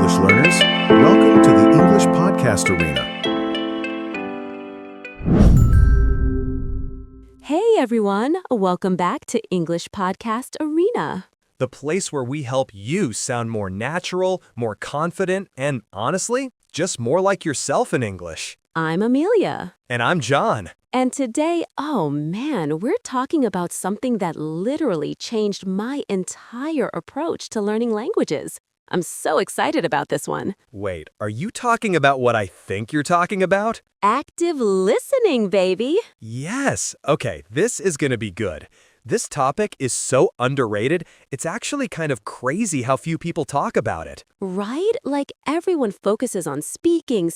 English learners. Welcome to the English Podcast Arena. Hey everyone, welcome back to English Podcast Arena. The place where we help you sound more natural, more confident, and honestly, just more like yourself in English. I'm Amelia. And I'm John. And today, oh man, we're talking about something that literally changed my entire approach to learning languages. I'm so excited about this one. Wait, are you talking about what I think you're talking about? Active listening, baby. Yes. Okay, this is going to be good. This topic is so underrated, it's actually kind of crazy how few people talk about it. Right? Like everyone focuses on speaking,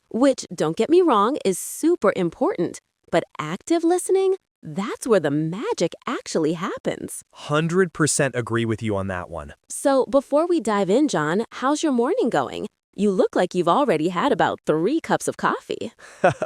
which, don't get me wrong, is super important. But active listening? That's where the magic actually happens. 100% agree with you on that one. So before we dive in, John, how's your morning going? You look like you've already had about 3 cups of coffee.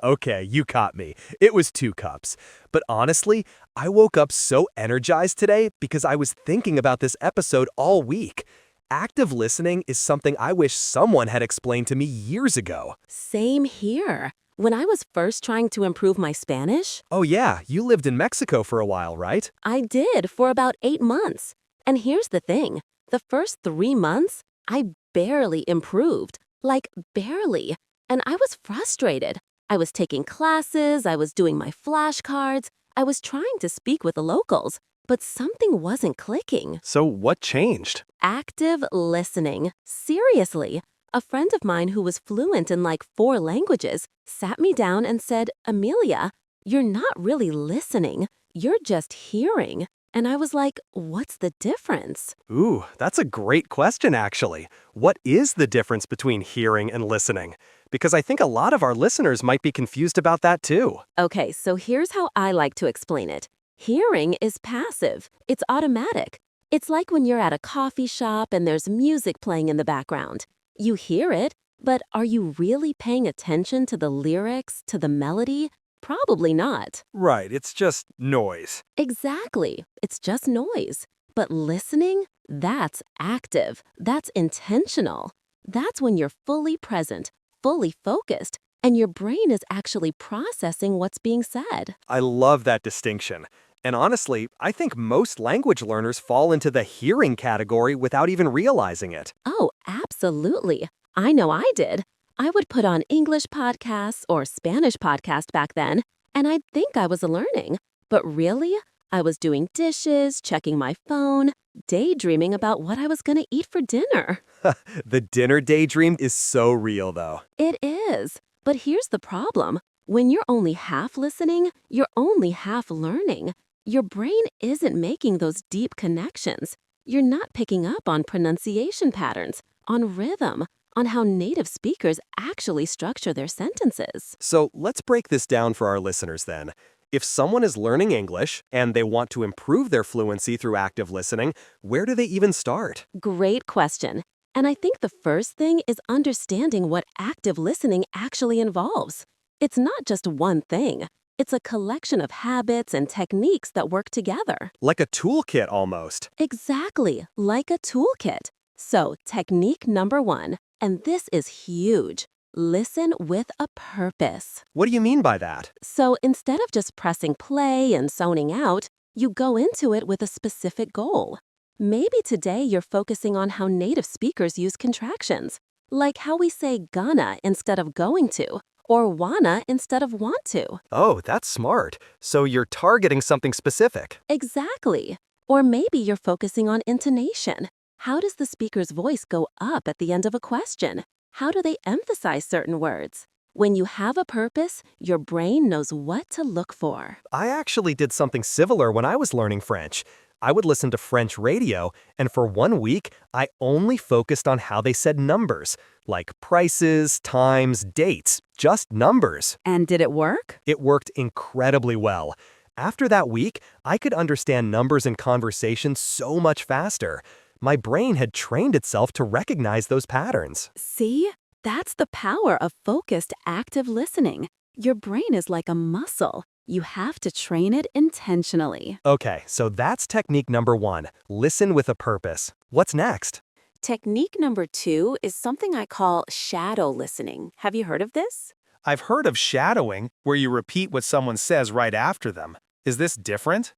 Okay, you caught me. It was 2 cups. But honestly, I woke up so energized today because I was thinking about this episode all week. Active listening is something I wish someone had explained to me years ago. Same here. When I was first trying to improve my Spanish, Oh yeah, you lived in Mexico for a while, right? I did for about 8 months. And here's the thing. The first 3 months, I barely improved. Like, barely. And I was frustrated. I was taking classes, I was doing my flashcards, I was trying to speak with the locals, but something wasn't clicking. So what changed? Active listening. Seriously. A friend of mine who was fluent in like 4 languages sat me down and said, Amelia, you're not really listening. You're just hearing. And I was like, what's the difference? Ooh, that's a great question, actually. What is the difference between hearing and listening? Because I think a lot of our listeners might be confused about that too. Okay, so here's how I like to explain it. Hearing is passive. It's automatic. It's like when you're at a coffee shop and there's music playing in the background. You hear it, but are you really paying attention to the lyrics, to the melody? Probably not. Right, it's just noise. Exactly. It's just noise. But listening, that's active. That's intentional. That's when you're fully present, fully focused, and your brain is actually processing what's being said. I love that distinction. And honestly, I think most language learners fall into the hearing category without even realizing it. Oh, absolutely. I know I did. I would put on English podcasts or Spanish podcasts back then, and I'd think I was learning. But really, I was doing dishes, checking my phone, daydreaming about what I was going to eat for dinner. The dinner daydream is so real, though. It is. But here's the problem. When you're only half listening, you're only half learning. Your brain isn't making those deep connections. You're not picking up on pronunciation patterns, on rhythm, on how native speakers actually structure their sentences. So let's break this down for our listeners then. If someone is learning English and they want to improve their fluency through active listening, where do they even start? Great question. And I think the first thing is understanding what active listening actually involves. It's not just one thing. It's a collection of habits and techniques that work together. Like a toolkit almost. Exactly, like a toolkit. So, technique number 1, and this is huge. Listen with a purpose. What do you mean by that? So, instead of just pressing play and zoning out, you go into it with a specific goal. Maybe today you're focusing on how native speakers use contractions, like how we say gonna instead of going to, or wanna instead of want to. Oh, that's smart. So you're targeting something specific. Exactly. Or maybe you're focusing on intonation. How does the speaker's voice go up at the end of a question? How do they emphasize certain words? When you have a purpose, your brain knows what to look for. I actually did something similar when I was learning French. I would listen to French radio, and for 1 week, I only focused on how they said numbers, like prices, times, dates, just numbers. And did it work? It worked incredibly well. After that week, I could understand numbers in conversation so much faster. My brain had trained itself to recognize those patterns. See? That's the power of focused, active listening. Your brain is like a muscle. You have to train it intentionally. Okay, so that's technique number 1. Listen with a purpose. What's next? Technique number 2 is something I call shadow listening. Have you heard of this? I've heard of shadowing, where you repeat what someone says right after them. Is this different?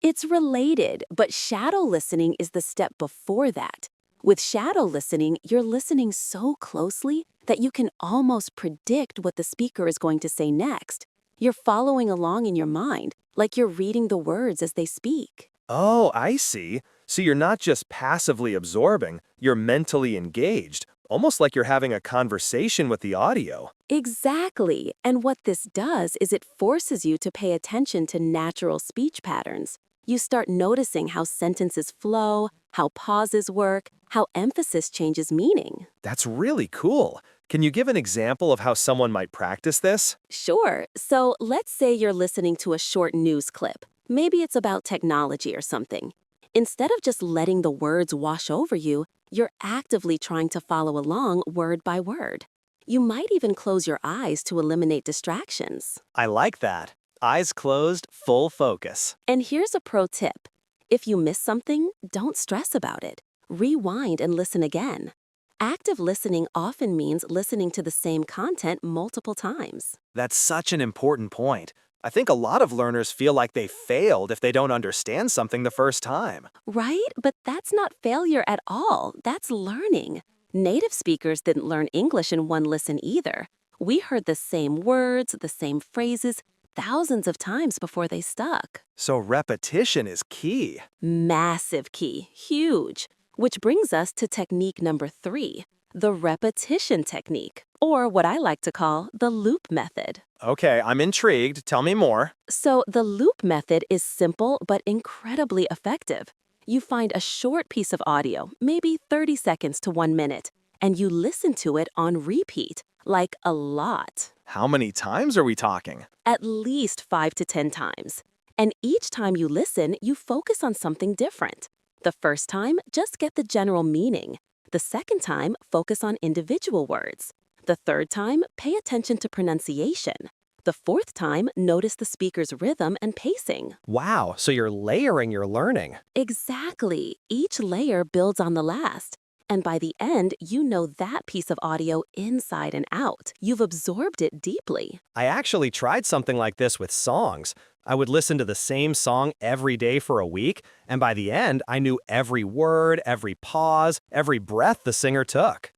It's related, but shadow listening is the step before that. With shadow listening, you're listening so closely that you can almost predict what the speaker is going to say next. You're following along in your mind, like you're reading the words as they speak. Oh, I see. So you're not just passively absorbing, you're mentally engaged, almost like you're having a conversation with the audio. Exactly. And what this does is it forces you to pay attention to natural speech patterns. You start noticing how sentences flow, how pauses work, how emphasis changes meaning. That's really cool. Can you give an example of how someone might practice this? Sure. So let's say you're listening to a short news clip. Maybe it's about technology or something. Instead of just letting the words wash over you, you're actively trying to follow along word by word. You might even close your eyes to eliminate distractions. I like that. Eyes closed, full focus. And here's a pro tip. If you miss something, don't stress about it. Rewind and listen again. Active listening often means listening to the same content multiple times. That's such an important point. I think a lot of learners feel like they failed if they don't understand something the first time. Right? But that's not failure at all. That's learning. Native speakers didn't learn English in one listen either. We heard the same words, the same phrases, thousands of times before they stuck. So repetition is key. Massive key. Huge. Which brings us to technique number 3, the repetition technique, or what I like to call the loop method. Okay, I'm intrigued. Tell me more. So the loop method is simple but incredibly effective. You find a short piece of audio, maybe 30 seconds to 1 minute, and you listen to it on repeat, like a lot. How many times are we talking? At least 5 to 10 times. And each time you listen, you focus on something different. The first time, just get the general meaning. The second time, focus on individual words. The third time, pay attention to pronunciation. The fourth time, notice the speaker's rhythm and pacing. Wow, so you're layering your learning. Exactly. Each layer builds on the last. And by the end, you know that piece of audio inside and out. You've absorbed it deeply. I actually tried something like this with songs. I would listen to the same song every day for a week, and by the end, I knew every word, every pause, every breath the singer took.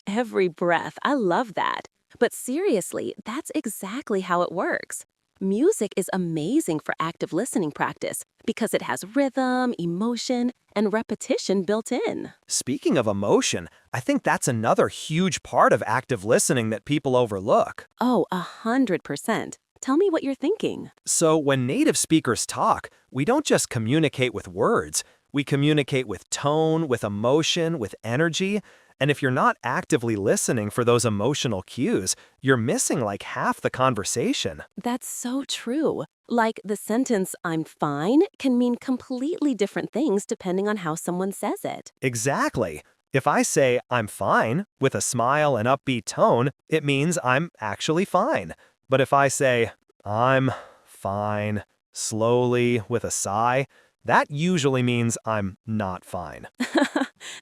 Every breath. I love that. But seriously, that's exactly how it works. Music is amazing for active listening practice because it has rhythm, emotion, and repetition built in. Speaking of emotion, I think that's another huge part of active listening that people overlook. Oh, 100%. Tell me what you're thinking. So when native speakers talk, we don't just communicate with words. We communicate with tone, with emotion, with energy. And if you're not actively listening for those emotional cues, you're missing like half the conversation. That's so true. Like the sentence, "I'm fine," can mean completely different things depending on how someone says it. Exactly. If I say, "I'm fine," with a smile and upbeat tone, it means I'm actually fine. But if I say, "I'm fine," slowly, with a sigh, that usually means I'm not fine.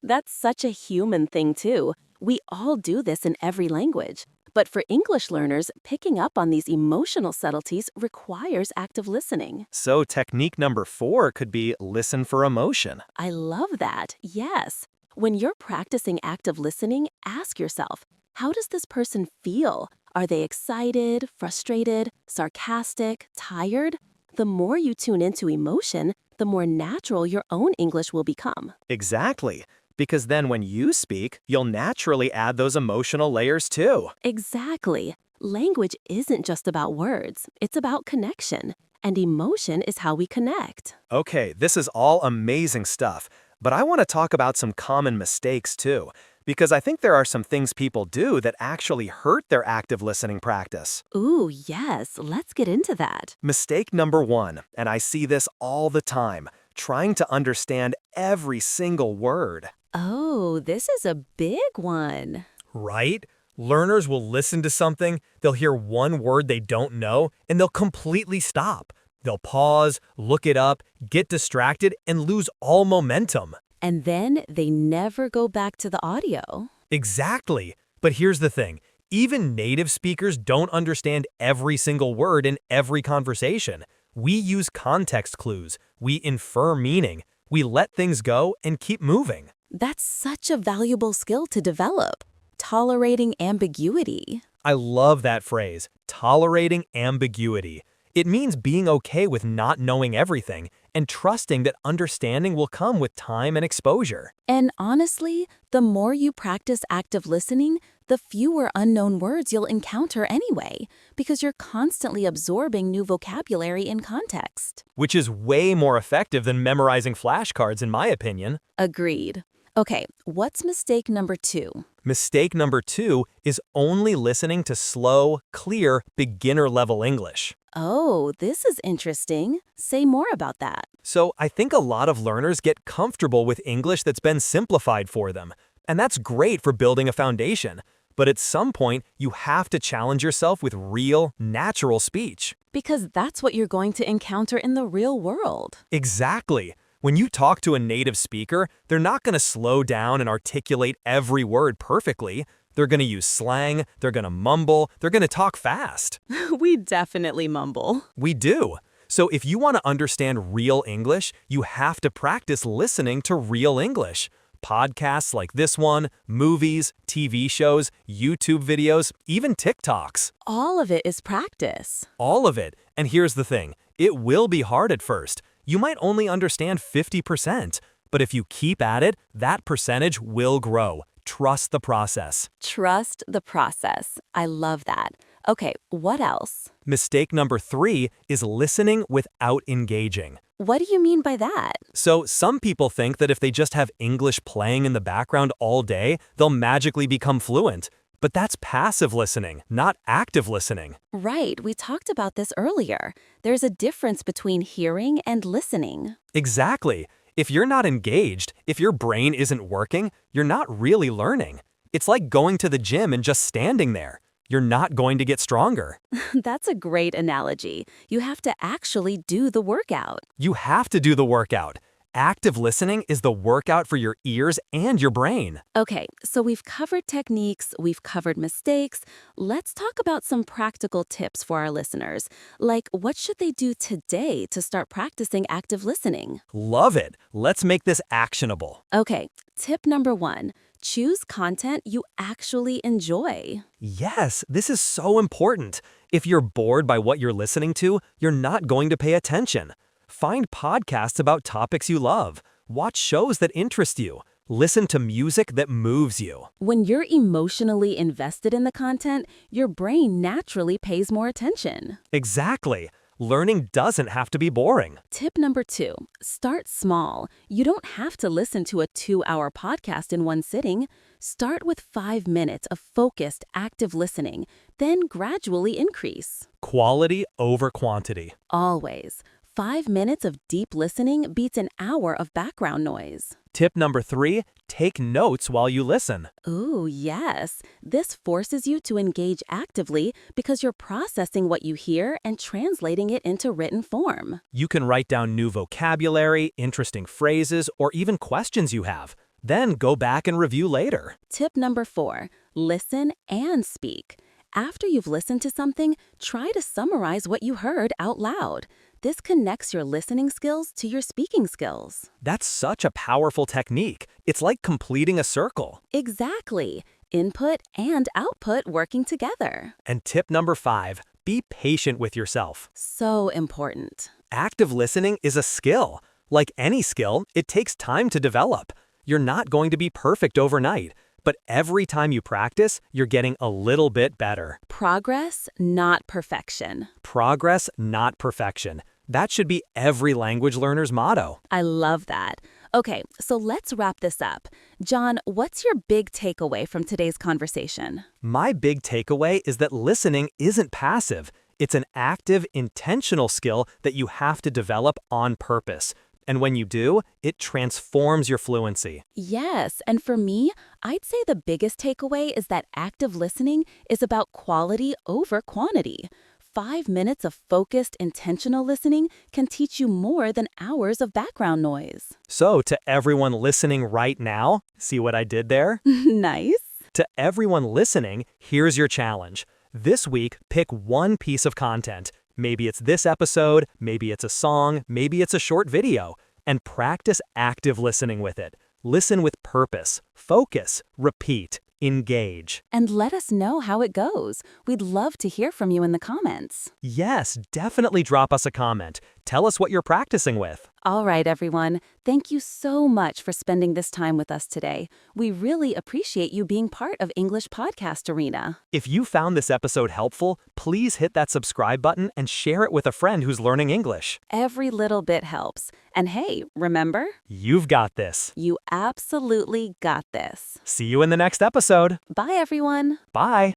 That's such a human thing, too. We all do this in every language. But for English learners, picking up on these emotional subtleties requires active listening. So technique number 4 could be listen for emotion. I love that. Yes. When you're practicing active listening, ask yourself, how does this person feel? Are they excited, frustrated, sarcastic, tired? The more you tune into emotion, the more natural your own English will become. Exactly. Because then when you speak, you'll naturally add those emotional layers too. Exactly. Language isn't just about words, it's about connection. And emotion is how we connect. Okay, this is all amazing stuff, but I want to talk about some common mistakes too, because I think there are some things people do that actually hurt their active listening practice. Ooh, yes, let's get into that. Mistake number 1, and I see this all the time, trying to understand every single word. Oh, this is a big one. Right? Learners will listen to something, they'll hear one word they don't know, and they'll completely stop. They'll pause, look it up, get distracted, and lose all momentum. And then they never go back to the audio. Exactly. But here's the thing. Even native speakers don't understand every single word in every conversation. We use context clues. We infer meaning. We let things go and keep moving. That's such a valuable skill to develop. Tolerating ambiguity. I love that phrase, tolerating ambiguity. It means being okay with not knowing everything and trusting that understanding will come with time and exposure. And honestly, the more you practice active listening, the fewer unknown words you'll encounter anyway, because you're constantly absorbing new vocabulary in context. Which is way more effective than memorizing flashcards, in my opinion. Agreed. Okay, what's mistake number 2? Mistake number 2 is only listening to slow, clear, beginner-level English. Oh, this is interesting. Say more about that. So I think a lot of learners get comfortable with English that's been simplified for them. And that's great for building a foundation. But at some point, you have to challenge yourself with real, natural speech. Because that's what you're going to encounter in the real world. Exactly. When you talk to a native speaker, they're not going to slow down and articulate every word perfectly. They're going to use slang, they're going to mumble, they're going to talk fast. We definitely mumble. We do. So if you want to understand real English, you have to practice listening to real English. Podcasts like this one, movies, TV shows, YouTube videos, even TikToks. All of it is practice. All of it. And here's the thing. It will be hard at first. You might only understand 50%. But if you keep at it, that percentage will grow. Trust the process. Trust the process. I love that. Okay, what else? Mistake number 3 is listening without engaging. What do you mean by that? So some people think that if they just have English playing in the background all day, they'll magically become fluent. But that's passive listening, not active listening. Right, we talked about this earlier. There's a difference between hearing and listening. Exactly. If you're not engaged, if your brain isn't working, you're not really learning. It's like going to the gym and just standing there. You're not going to get stronger. That's a great analogy. You have to actually do the workout. You have to do the workout. Active listening is the workout for your ears and your brain. Okay, so we've covered techniques, we've covered mistakes. Let's talk about some practical tips for our listeners. Like, what should they do today to start practicing active listening? Love it. Let's make this actionable. Okay, tip number 1. Choose content you actually enjoy. Yes, this is so important. If you're bored by what you're listening to, you're not going to pay attention. Find podcasts about topics you love. Watch shows that interest you. Listen to music that moves you. When you're emotionally invested in the content, your brain naturally pays more attention. Exactly. Learning doesn't have to be boring. Tip number 2, start small. You don't have to listen to a 2-hour podcast in one sitting. Start with 5 minutes of focused, active listening, then gradually increase. Quality over quantity. Always. 5 minutes of deep listening beats an hour of background noise. Tip number 3, take notes while you listen. Ooh, yes. This forces you to engage actively because you're processing what you hear and translating it into written form. You can write down new vocabulary, interesting phrases, or even questions you have. Then go back and review later. Tip number 4, listen and speak. After you've listened to something, try to summarize what you heard out loud. This connects your listening skills to your speaking skills. That's such a powerful technique. It's like completing a circle. Exactly. Input and output working together. And tip number 5, be patient with yourself. So important. Active listening is a skill. Like any skill, it takes time to develop. You're not going to be perfect overnight, but every time you practice, you're getting a little bit better. Progress, not perfection. Progress, not perfection. That should be every language learner's motto. I love that. Okay, so let's wrap this up. John, what's your big takeaway from today's conversation? My big takeaway is that listening isn't passive. It's an active, intentional skill that you have to develop on purpose. And when you do, it transforms your fluency. Yes, and for me, I'd say the biggest takeaway is that active listening is about quality over quantity. 5 minutes of focused, intentional listening can teach you more than hours of background noise. So, to everyone listening right now, see what I did there? Nice. To everyone listening, here's your challenge. This week, pick one piece of content. Maybe it's this episode, maybe it's a song, maybe it's a short video, and practice active listening with it. Listen with purpose, focus, repeat, engage. And let us know how it goes. We'd love to hear from you in the comments. Yes, definitely drop us a comment. Tell us what you're practicing with. All right, everyone. Thank you so much for spending this time with us today. We really appreciate you being part of English Podcast Arena. If you found this episode helpful, please hit that subscribe button and share it with a friend who's learning English. Every little bit helps. And hey, remember? You've got this. You absolutely got this. See you in the next episode. Bye, everyone. Bye.